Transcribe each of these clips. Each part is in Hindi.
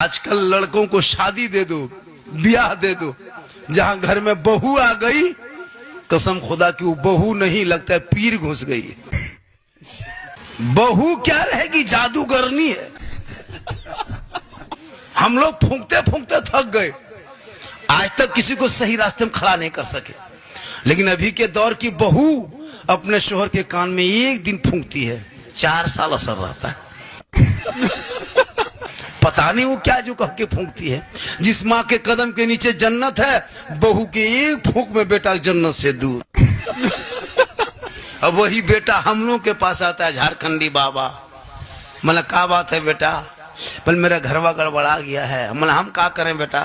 आजकल लड़कों को शादी दे दो, ब्याह दे दो, जहां घर में बहू आ गई, कसम खुदा की वो बहू नहीं, लगता है पीर घुस गई। बहू क्या रहेगी, जादूगरनी है। हम लोग फूंकते फूंकते थक गए, आज तक किसी को सही रास्ते में खड़ा नहीं कर सके। लेकिन अभी के दौर की बहू अपने शोहर के कान में एक दिन फूंकती है, 4 साल असर रहता है। पता नहीं वो क्या जो कह के फूंकती है। जिस माँ के कदम के नीचे जन्नत है, बहू के एक फूंक में बेटा जन्नत से दूर। अब वही बेटा हम लोग के पास आता है, झारखंडी बाबा। मतलब क्या बात है बेटा, बोल मेरा घरवा गड़बड़ा गया है। मतलब हम क्या करें बेटा,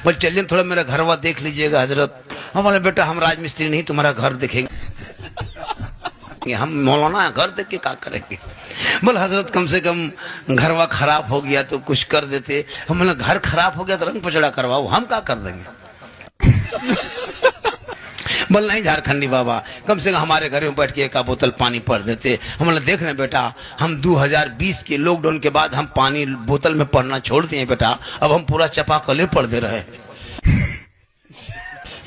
बोल चलिए थोड़ा मेरा घरवा देख लीजिएगा हजरत। हम बोले बेटा हम राजमिस्त्री नहीं, तुम्हारा घर देखेंगे। हम मौलाना घर देख के क्या करेंगे। बोल हजरत कम से कम घरवा खराब हो गया तो कुछ कर देते। हम बोले घर खराब हो गया तो रंग पचड़ा करवाओ, हम क्या कर देंगे। बोल नहीं झारखंडी बाबा, कम से कम हमारे घर में बैठ के 1 बोतल पानी पढ़ देते। हम बोले देख रहे बेटा, हम 2020 के लॉकडाउन के बाद हम पानी बोतल में पढ़ना छोड़ दिए बेटा, अब हम पूरा चपाकले पढ़ दे रहे हैं।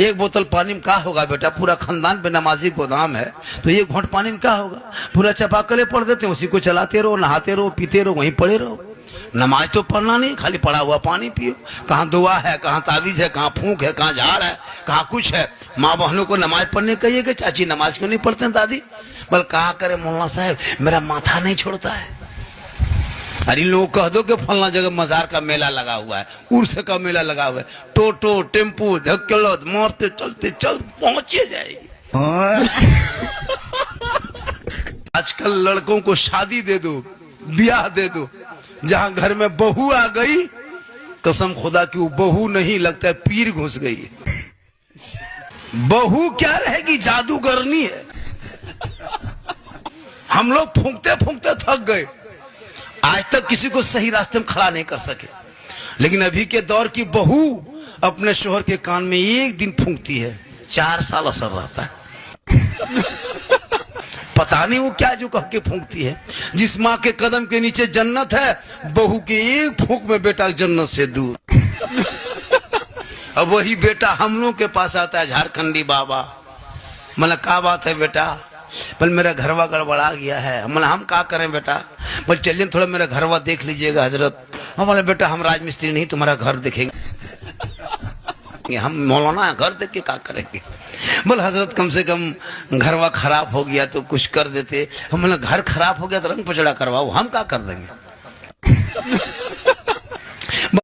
1 बोतल पानी में क्या होगा बेटा, पूरा खानदान पे नमाजी गोदाम है, तो 1 घोंट पानी में क्या होगा। पूरा चपाकले पढ़ देते हैं, उसी को चलाते रहो, नहाते रहो, पीते रहो, वहीं पड़े रहो। नमाज तो पढ़ना नहीं, खाली पड़ा हुआ पानी पियो। कहाँ दुआ है, कहाँ तावीज है, कहाँ फूंक है, कहाँ झाड़ है, कहाँ कुछ है। माँ बहनों को नमाज पढ़ने कहिए कि चाची नमाज क्यों नहीं पढ़ते हैं दादी। बोल कहा करे मौलाना साहब, मेरा माथा नहीं छोड़ता है। अरे लोग कह दो कि फलना जगह मजार का मेला लगा हुआ है, उर्स का मेला लगा हुआ है, टोटो टेम्पू धक्केलो मारते चलते चल पहुंचे जाएगी। आजकल लड़कों को शादी दे दो, ब्याह दे दो, जहां घर में बहू आ गई, कसम खुदा की वो बहू नहीं, लगता है पीर घुस गई। बहू क्या रहेगी, जादूगरनी है। हम लोग फूंकते फूंकते थक गए, आज तक किसी को सही रास्ते में खड़ा नहीं कर सके। लेकिन अभी के दौर की बहू अपने शोहर के कान में एक दिन फूंकती है, 4 साल असर रहता है। पता नहीं वो क्या जो कह के फूंकती है। जिस माँ के कदम के नीचे जन्नत है, बहू के एक फूंक में बेटा जन्नत से दूर। अब वही बेटा हम लोग के पास आता है, झारखंडी बाबा। मतलब क्या बात है बेटा, बोल मेरा घरवा गड़बड़ा गया है। मतलब हम क्या करें बेटा, बोल चलिए थोड़ा मेरा घरवा देख लीजिएगा हजरत। हम बोले बेटा हम राजमिस्त्री नहीं, तुम्हारा घर देखेंगे। हम मौलाना घर देख के क्या करेंगे। बोल हजरत कम से कम घरवा खराब हो गया तो कुछ कर देते। हम बोले घर खराब हो गया तो रंग पचड़ा करवाओ, हम क्या कर देंगे।